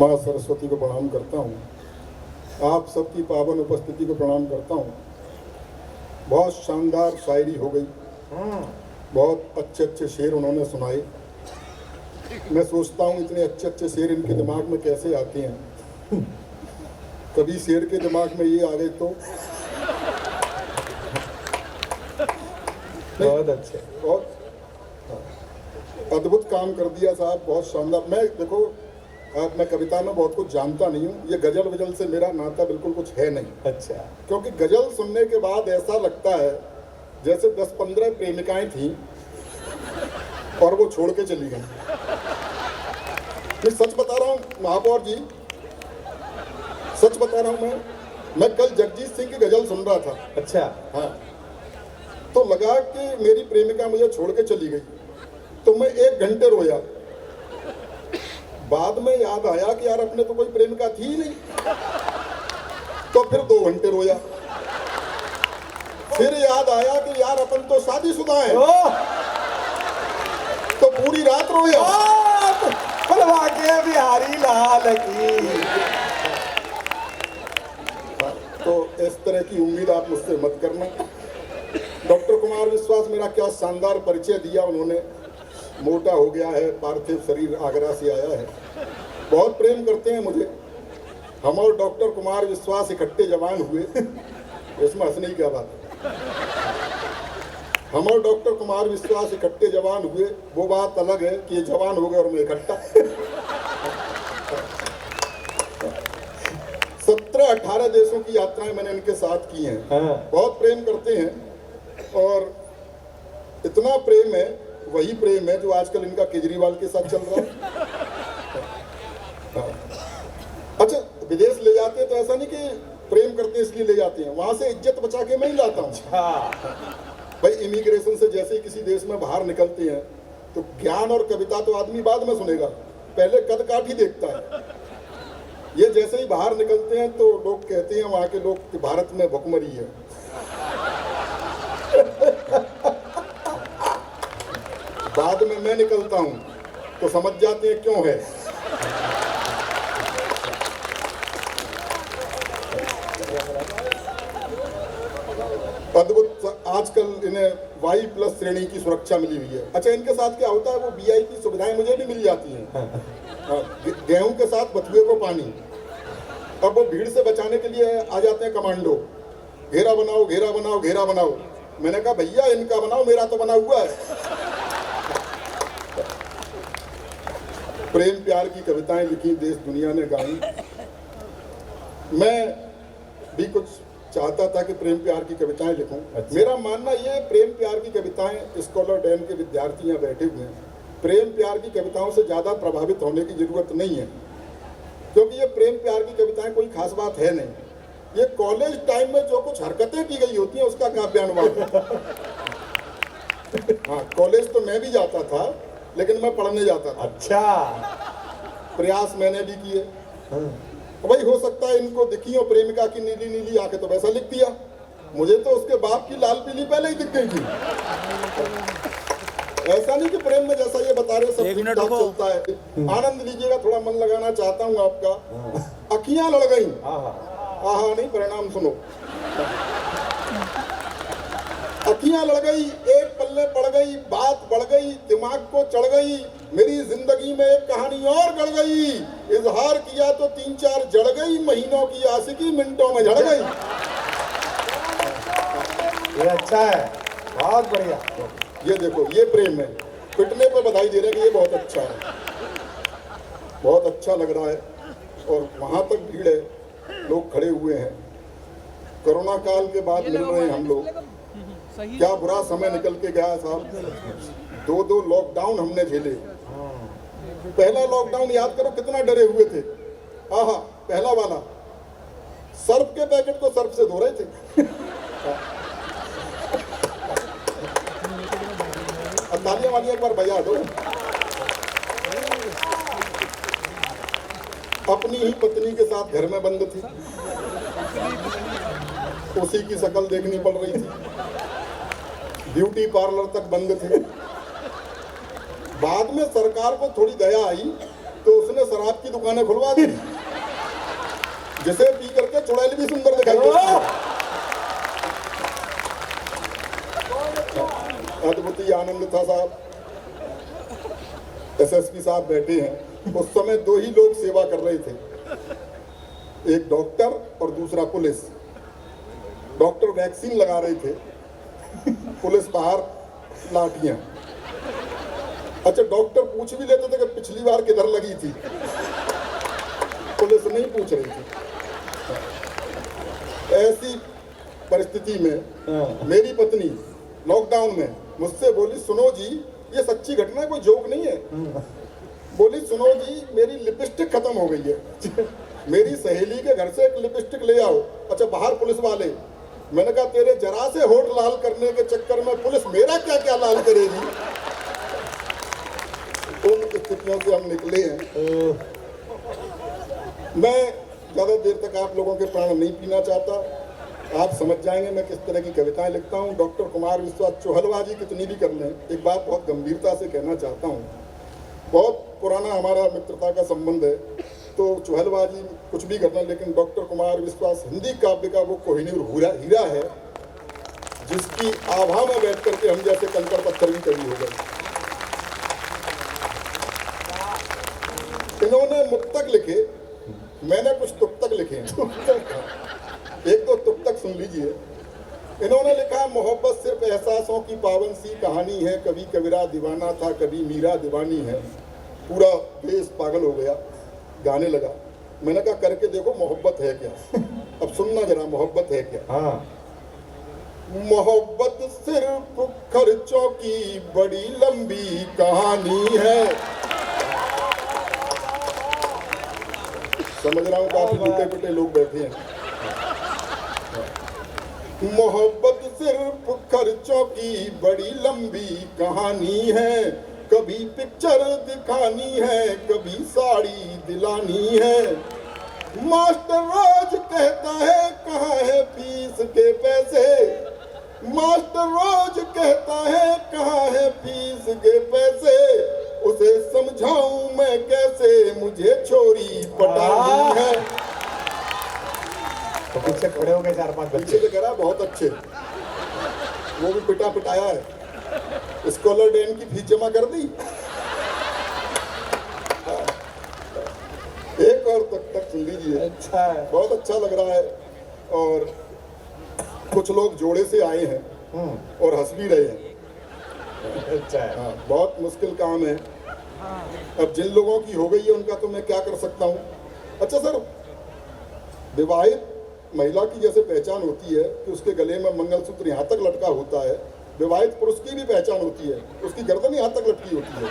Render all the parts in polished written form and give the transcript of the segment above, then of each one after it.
माँ सरस्वती को प्रणाम करता हूँ। आप सबकी पावन उपस्थिति को प्रणाम करता हूँ। बहुत शानदार शायरी हो गई, बहुत अच्छे अच्छे शेर उन्होंने सुनाए। मैं सोचता हूँ इतने अच्छे अच्छे शेर इनके दिमाग में कैसे आते हैं। कभी शेर के दिमाग में ये आ गए तो बहुत अच्छे, बहुत अद्भुत काम कर दिया साहब, बहुत शानदार। मैं देखो मैं कविता में बहुत कुछ जानता नहीं हूँ, ये गजल वजल से मेरा नाता बिल्कुल कुछ है नहीं। अच्छा, क्योंकि गजल सुनने के बाद ऐसा लगता है जैसे 10-15 प्रेमिकाएं थीं और वो छोड़ के चली गई। मैं सच बता रहा हूँ महापौर जी, सच बता रहा हूँ। मैं कल जगजीत सिंह की गजल सुन रहा था। अच्छा, हाँ, तो लगा कि मेरी प्रेमिका मुझे छोड़ के चली गई, तो मैं 1 घंटे रोया। बाद में याद आया कि यार अपने तो कोई प्रेमिका थी ही नहीं, तो फिर 2 घंटे रोया। फिर याद आया कि यार अपन तो शादीशुदा है, तो पूरी रात रोया। के बिहारी लाल की। तो इस तरह की उम्मीद आप मुझसे मत करना। डॉक्टर कुमार विश्वास, मेरा क्या शानदार परिचय दिया उन्होंने। मोटा हो गया है, पार्थिव शरीर आगरा से आया है। बहुत प्रेम करते हैं मुझे। हम और डॉक्टर कुमार विश्वास इकट्ठे जवान हुए, इसमें हंसने की क्या बात है। हम और डॉक्टर कुमार विश्वास इकट्ठे जवान हुए, वो बात अलग है कि ये जवान हो गए और मैं इकट्ठा। 17-18 देशों की यात्राएं मैंने इनके साथ की हैं। बहुत प्रेम करते हैं, और इतना प्रेम है, वही प्रेम है जो आजकल इनका केजरीवाल के साथ चल रहा है। अच्छा, विदेश ले जाते हैं तो ऐसा नहीं कि प्रेम करते हैं इसलिए ले जाते हैं, वहां से इज्जत बचा के मैं ही लाता हूँ। भाई इमिग्रेशन से जैसे ही किसी देश में बाहर निकलते हैं तो ज्ञान और कविता तो आदमी बाद में सुनेगा, पहले कद काठ ही देखता है। ये जैसे ही बाहर निकलते हैं तो लोग कहते हैं वहां के लोग कि भारत में भुखमरी है। बाद में मैं निकलता हूं तो समझ जाते हैं क्यों है। अद्भुत। आजकल इन्हें Y+ श्रेणी की सुरक्षा मिली हुई है। अच्छा, इनके साथ क्या होता है, वो VIP सुविधाएं मुझे भी मिल जाती हैं। गेहूं के साथ बथुए को पानी। अब वो भीड़ से बचाने के लिए आ जाते हैं कमांडो, घेरा बनाओ घेरा बनाओ घेरा बनाओ। मैंने कहा भैया इनका बनाओ, मेरा तो बना हुआ है। प्रेम प्यार की कविताएं लिखी, देश दुनिया ने गाई। मैं भी कुछ चाहता था कि प्रेम प्यार की कविताएं लिखूं। अच्छा। मेरा मानना ये, प्रेम प्यार की कविताएं, स्कॉलर डैम के विद्यार्थी यहाँ बैठे हुए हैं, प्रेम प्यार की कविताओं से ज़्यादा प्रभावित होने की जरूरत नहीं है, क्योंकि ये प्रेम प्यार की कविताएं कोई खास बात है नहीं। ये कॉलेज टाइम में जो कुछ हरकतें की गई होती हैं उसका काव्यानुवाद है। हाँ, कॉलेज तो मैं भी जाता था, लेकिन मैं पढ़ने जाता था। अच्छा, प्रयास मैंने भी किए। भाई हो सकता है इनको दिखी हो प्रेमिका की नीली नीली आंखें, तो वैसा लिख दिया। मुझे तो उसके बाप की लाल पीली पहले ही दिख गई थी। ऐसा नहीं कि प्रेम में जैसा ये बता रहे सब ठीक ठाक चलता है। आनंद लीजिएगा, थोड़ा मन लगाना चाहता हूँ आपका। अखियां लड़ गई, आहा नहीं, परिणाम सुनो। अखियां लड़ गई, एक पल्ले पड़ गई, बात बढ़ गई, दिमाग को चढ़ गई, मेरी जिंदगी में एक कहानी और गढ़ गई। इजहार किया तो 3-4 जड़ गई, महीनों की आशिकी मिनटों में झड़ गई। ये अच्छा है, बहुत बढ़िया। ये देखो, ये प्रेम है। पिटने पर बधाई दे रहे हैं कि ये बहुत अच्छा है, बहुत अच्छा लग रहा है। और वहां तक भीड़ है, लोग खड़े हुए हैं। कोरोना काल के बाद मिल रहे हैं हम लोग। क्या बुरा समय निकल के गया साहब। 2 लॉकडाउन हमने झेले। पहला लॉकडाउन याद करो कितना डरे हुए थे। आहा, पहला वाला सर्फ के पैकेट को सर्फ से धो रहे थे। तालियां वालियां एक बार बजा दो। अपनी ही पत्नी के साथ घर में बंद थी, उसी की शक्ल देखनी पड़ रही थी। ब्यूटी पार्लर तक बंद थे। बाद में सरकार को थोड़ी दया आई तो ने शराब की दुकानें खुलवा दी, जिसे पी करके चुड़ैल भी सुंदर दिखाई देती है। अद्भुत आनंद था साहब। एसएसपी साहब बैठे हैं, उस समय दो ही लोग सेवा कर रहे थे, एक डॉक्टर और दूसरा पुलिस। डॉक्टर वैक्सीन लगा रहे थे, पुलिस बाहर लाठियां। अच्छा, डॉक्टर पूछ भी लेते थे कि पिछली बार किधर लगी थी, पुलिस नहीं पूछ रही थी। ऐसी परिस्थिति में मेरी पत्नी लॉकडाउन में मुझसे बोली, सुनो जी, ये सच्ची घटना है, कोई जोक नहीं है। बोली, सुनो जी, मेरी लिपस्टिक खत्म हो गई है, मेरी सहेली के घर से एक लिपस्टिक ले आओ। अच्छा, बाहर पुलिस वाले। मैंने कहा, तेरे जरा से होठ लाल करने के चक्कर में पुलिस मेरा क्या क्या लाल करेगी। उन स्थितियों से हम निकले हैं। मैं ज़्यादा देर तक आप लोगों के प्राण नहीं पीना चाहता, आप समझ जाएंगे मैं किस तरह की कविताएं लिखता हूं। डॉक्टर कुमार विश्वास चुहलबाजी कितनी भी कर लें, एक बात बहुत गंभीरता से कहना चाहता हूं। बहुत पुराना हमारा मित्रता का संबंध है, तो चुहलबाजी कुछ भी करना, लेकिन डॉक्टर कुमार विश्वास हिंदी काव्य का वो कोहिनूर हीरा है, जिसकी आभा में बैठ करके हम जैसे कंकड़ पत्थर भी कड़ी हो गए। इन्होंने मुक्तक लिखे, मैंने कुछ तुक्तक लिखे हैं। एक दो तुक्तक सुन लीजिए। इन्होंने लिखा, मोहब्बत सिर्फ एहसासों की पावन सी कहानी है, कभी कबीरा दीवाना था, कभी मीरा दीवानी है। पूरा देश पागल हो गया, गाने लगा। मैंने कहा, करके देखो मोहब्बत है क्या। अब सुनना जरा, मोहब्बत है क्या। हाँ। मोहब्बत सिर्फ खर्चों की बड़ी लंबी कहानी है। समझ रहा हूँ, काफी टूटे पिटे लोग बैठे हैं। मोहब्बत सिर्फ खर्चों की बड़ी लंबी कहानी है, कभी पिक्चर दिखानी है, कभी साड़ी दिलानी है। मास्टर रोज कहता है, कहाँ है फीस के पैसे। मास्टर रोज कहता है, कहाँ है फीस के पैसे। उसे समझाऊं मैं कैसे, मुझे छोरी पटानी है। तो पीछे खड़े हो गए 4-5 पीछे बच्चे। से करा बहुत अच्छे, वो भी पिटा पिटाया है। स्कॉलर डेन की फीस जमा कर दी। एक और तक सुन लीजिए। अच्छा है। बहुत अच्छा लग रहा है। और कुछ लोग जोड़े से आए हैं और हंस भी रहे हैं। अच्छा है। हाँ, बहुत मुश्किल काम है। अब जिन लोगों की हो गई है उनका तो मैं क्या कर सकता हूँ। अच्छा सर, विवाहित महिला की जैसे पहचान होती है कि उसके गले में मंगलसूत्र यहाँ तक लटका होता है, विवाहित पुरुष की भी पहचान होती है, उसकी गर्दन यहाँ तक लटकी होती है।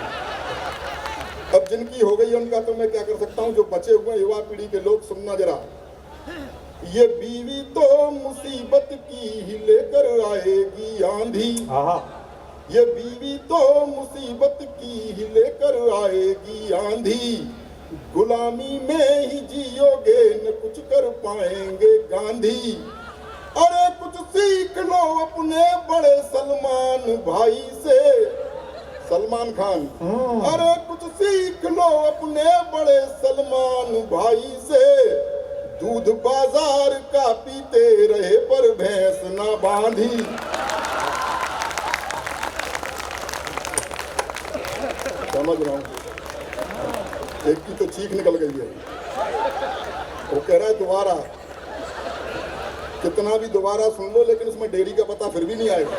अब जिनकी हो गई है उनका तो मैं क्या कर सकता हूँ। जो बचे हुए युवा पीढ़ी के लोग, सुनना जरा। ये बीवी तो मुसीबत की ही लेकर आएगी आंधी। ये बीवी तो मुसीबत की ही लेकर आएगी आंधी। गुलामी में ही जियोगे न कुछ कर पाएंगे गांधी। अरे कुछ सीख लो अपने बड़े सलमान भाई से। सलमान खान। अरे कुछ सीख लो अपने बड़े सलमान भाई से। दूध बाजार का पीते रहे पर भैंस ना बांधी। समझ रहा हूँ। एक की तो चीख निकल गई है। वो कह रहा है दोबारा, कितना भी दोबारा सुन लो लेकिन उसमें डेयरी का पता फिर भी नहीं आएगा।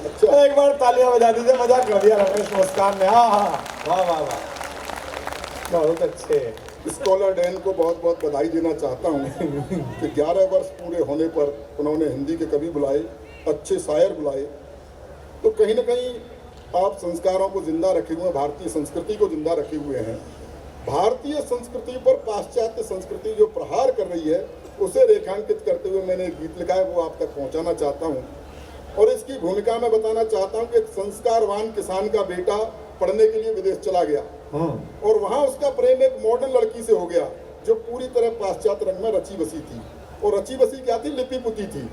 अच्छा, एक बार तालियां बजा दीजिए, मजाक कर दिया रमेश मुस्कान ने। हाँ हाँ, वाह वाह वाह, बहुत अच्छे। स्कॉलर डैन को बहुत बहुत बधाई देना चाहता हूँ कि 11 वर्ष पूरे होने पर उन्होंने हिंदी के कवि बुलाए, अच्छे शायर बुलाए। तो कहीं ना कहीं आप संस्कारों को जिंदा रखे हुए हैं, भारतीय संस्कृति को जिंदा रखे हुए हैं। भारतीय संस्कृति पर पाश्चात्य संस्कृति जो प्रहार कर रही है उसे रेखांकित करते हुए मैंने एक गीत लिखा है, वो आप तक पहुंचाना चाहता हूं। और इसकी भूमिका में बताना चाहता हूं कि एक संस्कारवान किसान का बेटा पढ़ने के लिए विदेश चला गया और वहां उसका प्रेम एक मॉडर्न लड़की से हो गया जो पूरी तरह पाश्चात्य रंग में रची बसी थी। और रची बसी क्या थी? लिपि पुती थी।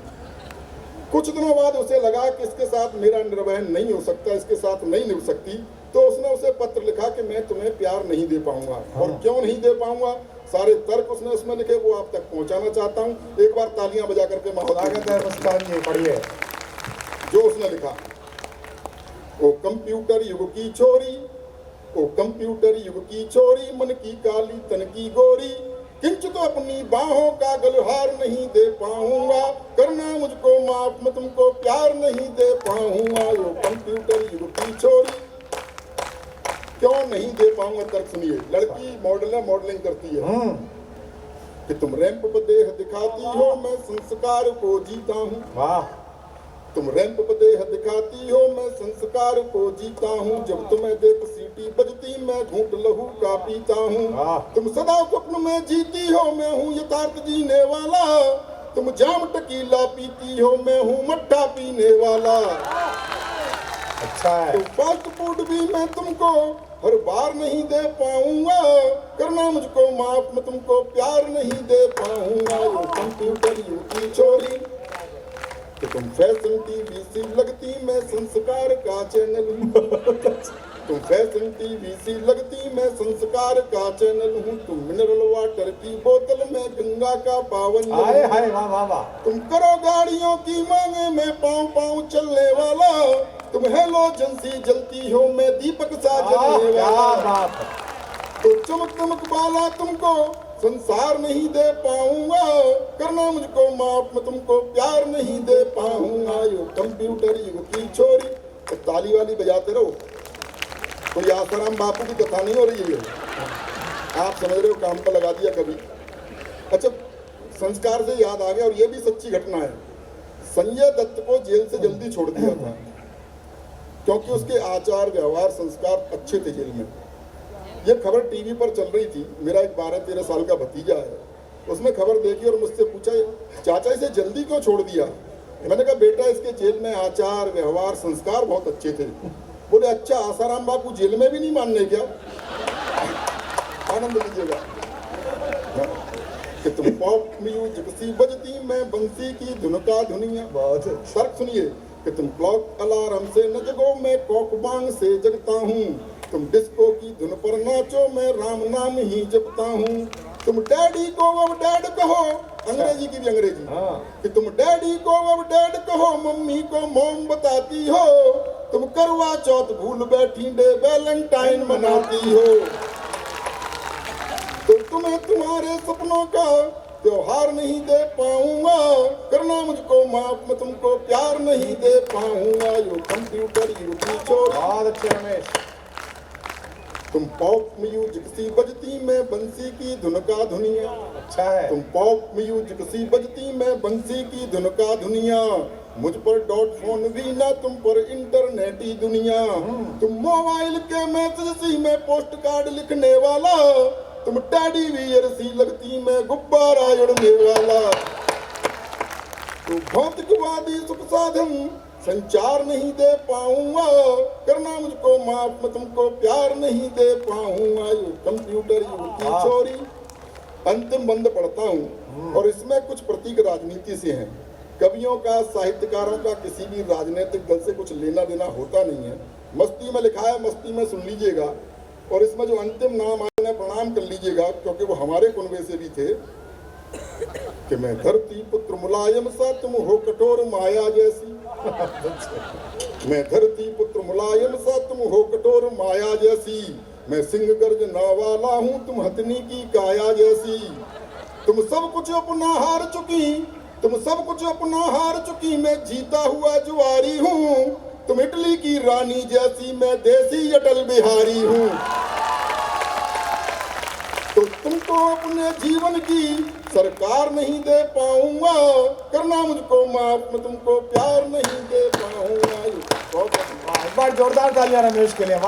कुछ दिनों बाद उसे लगा कि इसके साथ मेरा निर्वहन नहीं हो सकता, इसके साथ नहीं निभ सकती, तो उसने उसे पत्र लिखा कि मैं तुम्हें प्यार नहीं दे पाऊंगा। और क्यों नहीं दे पाऊंगा, सारे तर्क उसने उसमें लिखे, वो आप तक पहुंचाना चाहता हूं। एक बार तालियां बजा करके स्वागत है मुस्कान जी, पढ़िए। जो उसने लिखा, ओ कंप्यूटर युग की छोरी, ओ कंप्यूटर युग की छोरी, मन की काली तन की गोरी, किंचित तो अपनी बाहों का गलहार नहीं दे पाऊंगा, करना मुझको माफ, मैं तुमको प्यार नहीं दे पाऊंगा। वो कंप्यूटर युग की छोरी, क्यों नहीं दे पाऊंगा, तर्क सुनिए। लड़की मॉडल है, मॉडलिंग करती है कि तुम रैंप पर देह दिखाती हो, मैं संस्कार को जीता हूँ। वाह। तुम रैंप पर देह दिखाती हो, मैं संस्कार को जीता हूँ। जब तुम्हें देख सीटी बजती, मैं घूंट लहू का पीता हूँ। तुम सदा स्वप्न में जीती हो, मैं हूँ यथार्थ जीने वाला। तुम जाम टकीला पीती हो, मैं हूँ मट्ठा पीने वाला। अच्छा है। तो फास्ट फूड भी मैं तुमको हर बार नहीं दे पाऊंगा, करना मुझको माफ, मैं तुमको प्यार नहीं दे पाऊंगा। वो कंप्यूटर युग की छोरी, कि तुम फैशन टीवी सी लगती, मैं संस्कार का चैनल हूँ। तुम फैशन टीवी सी लगती, मैं संस्कार का चैनल हूँ। तुम मिनरल वाटर की बोतल, मैं गंगा का पावन। हाय हाय, वाह वाह वाह। तुम करो गाड़ियों की मांगे, मैं पाँव पाँव चलने वाला। तुम हेलोजन सी जलती हो, मैं दीपक सा जलने वाला। तो चमक चमक वाला तुमको संसार नहीं दे पाऊंगा, करना मुझको माफ, मैं तुमको प्यार नहीं दे पाऊंगा। यो कंप्यूटर युग की छोरी। तो ताली वाली बजाते रहो, कोई आसाराम बापू की कथा नहीं हो रही है, आप समझ रहे हो, काम पर लगा दिया कभी। अच्छा, संस्कार से याद आ गया, और ये भी सच्ची घटना है। संजय दत्त को जेल से जल्दी छोड़ दिया था क्योंकि उसके आचार व्यवहार संस्कार अच्छे थे जेल में। ये खबर टीवी पर चल रही थी। मेरा एक 12-13 साल का भतीजा है, उसने खबर देखी और मुझसे पूछा, चाचा इसे जल्दी क्यों छोड़ दिया। मैंने कहा, बेटा इसके जेल में आचार व्यवहार संस्कार बहुत अच्छे थे। बोले, अच्छा आसाराम बापू जेल में भी नहीं मानने क्या। आनंद लीजिएगा। कि तुम पॉप म्यूजिक सी बजती, मैं बंसी की धुन का धुनिया। बहुत तर्क सुनिए। कि तुम क्लॉक अलार्म से न जगो, मैं कॉक बांग से जगता हूँ। तुम डिस्को की धुन पर नाचो, मैं राम नाम ही जपता हूँ। तुम डैडी को अब डैड कहो, अंग्रेजी की भी अंग्रेजी। कि तुम डैडी को अब डैड कहो, मम्मी को मॉम बताती हो। तुम करवा चौथ भूल बैठी, डे वैलेंटाइन मनाती हो। तो तुम्हें तुम्हारे सपनों का त्योहार नहीं दे पाऊंगा, करना मुझको माफ, मैं तुमको प्यार नहीं दे पाऊंगा। यो कंप्यूटर युग की छोरी। बहुत अच्छे रमेश। तुम पॉप म्यूजिक सी बजती, मैं बंसी की धुन का धुनिया। अच्छा है। तुम पॉप म्यूजिक सी बजती, मैं बंसी की धुन का धुनिया। मुझ पर डॉट फोन भी ना, तुम पर इंटरनेट ही दुनिया। तुम मोबाइल के मैसेज सी, मैं पोस्ट कार्ड लिखने वाला। तुम टैडी बियर सी लगती, मैं गुब्बारा उड़ने वाला। तो भौतिकवादी सुख साधन संचार नहीं दे पाऊंगा, करना मुझको माफ, मैं तुमको प्यार नहीं दे पाऊंगा। ये कंप्यूटर युग की छोरी। अंतिम बंद पढ़ता हूँ, और इसमें कुछ प्रतीक राजनीति से हैं। कवियों का, साहित्यकारों का किसी भी राजनीतिक दल से कुछ लेना देना होता नहीं है। मस्ती में लिखा है, मस्ती में सुन लीजिएगा। और इसमें जो अंतिम नाम आए, प्रणाम कर लीजिएगा, क्योंकि वो हमारे कुनबे से भी थे। कि मैं धरती पुत्र मुलायम सा, तुम हो कठोर माया जैसी। मैं धरती पुत्र मुलायम सा, तुम हो कठोर माया जैसी। मैं सिंह गर्जना वाला हूँ, तुम हथनी की काया जैसी। तुम सब कुछ अपना हार चुकी, तुम सब कुछ अपना हार चुकी, मैं जीता हुआ जुआरी हूँ। तुम इटली की रानी जैसी, मैं देसी अटल बिहारी हूँ। तो तुमको अपने जीवन की सरकार नहीं दे पाऊंगा, करना मुझको माफ, मैं तुमको प्यार नहीं दे पाऊंगा। एक बार जोरदार तालियां रमेश के लिए।